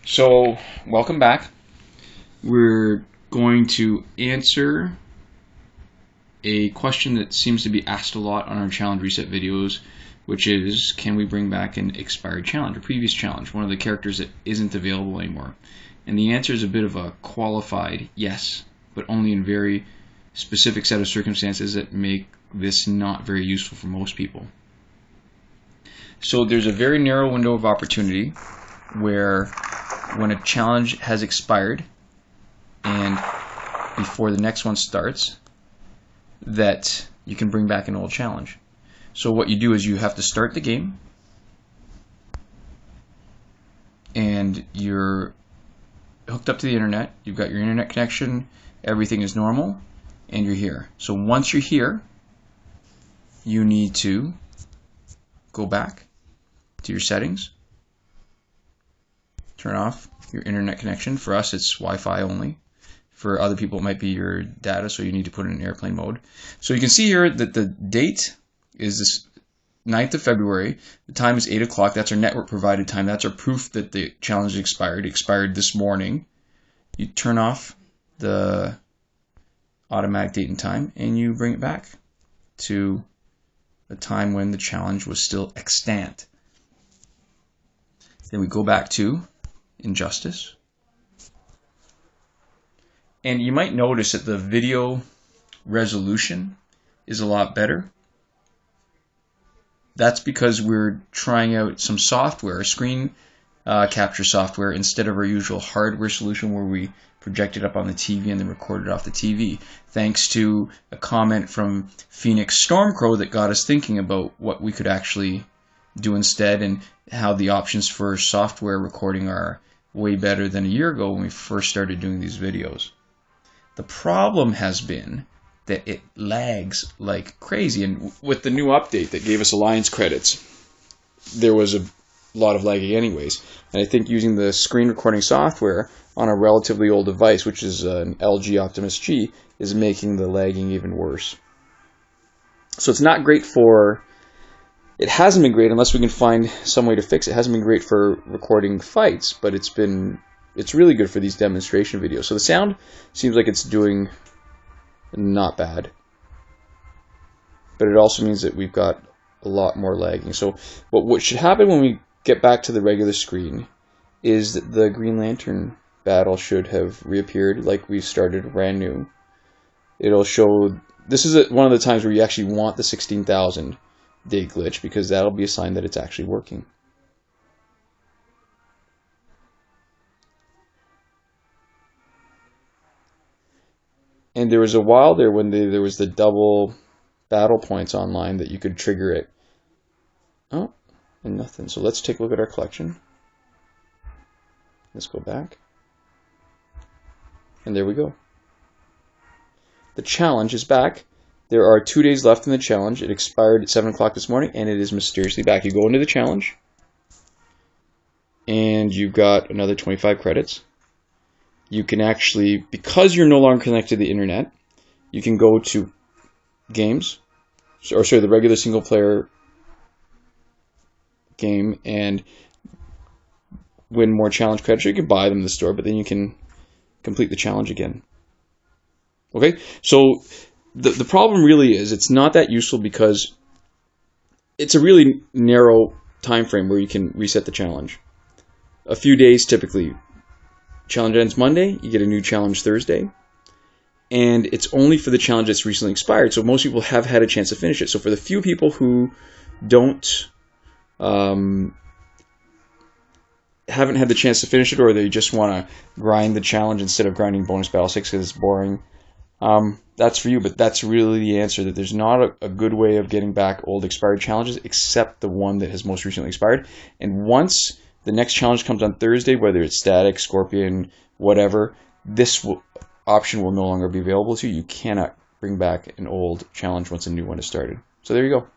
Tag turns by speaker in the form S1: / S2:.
S1: So, welcome back. We're going to answer a question that seems to be asked a lot on our challenge reset videos, which is, can we bring back an expired challenge, a previous challenge, one of the characters that isn't available anymore? And the answer is a bit of a qualified yes, but only in very specific set of circumstances that make this not very useful for most people. So there's a very narrow window of opportunity where when a challenge has expired and before the next one starts, that you can bring back an old challenge. So what you do is you have to start the game and you're hooked up to the internet, you've got your internet connection, everything is normal, and you're here. So once you're here, you need to go back to your settings, turn off your internet connection. For us, it's Wi-Fi only. For other people, it might be your data, so you need to put it in airplane mode. So you can see here that the date is this 9th of February. The time is 8 o'clock. That's our network provided time. That's our proof that the challenge expired. It expired this morning. You turn off the automatic date and time, and you bring it back to the time when the challenge was still extant. Then we go back to Injustice. And you might notice that the video resolution is a lot better. That's because we're trying out some software, screen capture software, instead of our usual hardware solution where we project it up on the TV and then record it off the TV. Thanks to a comment from Phoenix Stormcrow that got us thinking about what we could actually do instead and how the options for software recording are way better than a year ago when we first started doing these videos. The problem has been that it lags like crazy, and with the new update that gave us Alliance credits, there was a lot of lagging anyways. And I think using the screen recording software on a relatively old device, which is an LG Optimus G, is making the lagging even worse. So it's not great for... It hasn't been great unless we can find some way to fix it. It hasn't been great for recording fights, but it's really good for these demonstration videos. So the sound seems like it's doing not bad, but it also means that we've got a lot more lagging. So what should happen when we get back to the regular screen is that the Green Lantern battle should have reappeared like we started brand new. It'll show, this is one of the times where you actually want the 16,000 day glitch, because that'll be a sign that it's actually working. And there was a while there when there was the double battle points online that you could trigger it. Oh, and nothing. So let's take a look at our collection. Let's go back. And there we go. The challenge is back. There are 2 days left in the challenge. It expired at 7 o'clock this morning, and it is mysteriously back. You go into the challenge, and you've got another 25 credits. You can actually, because you're no longer connected to the internet, you can go to games, or sorry, the regular single-player game, and win more challenge credits. You can buy them in the store, but then you can complete the challenge again. Okay, so the problem really is it's not that useful because it's a really narrow time frame where you can reset the challenge. A few days typically. Challenge ends Monday, you get a new challenge Thursday, and it's only for the challenge that's recently expired, so most people have had a chance to finish it. So for the few people who haven't had the chance to finish it, or they just want to grind the challenge instead of grinding bonus battle 6 because it's boring, that's for you. But that's really the answer, that there's not a good way of getting back old expired challenges except the one that has most recently expired. And once the next challenge comes on Thursday, whether it's Static, Scorpion, whatever, this option will no longer be available to you. You cannot bring back an old challenge once a new one is started. So there you go.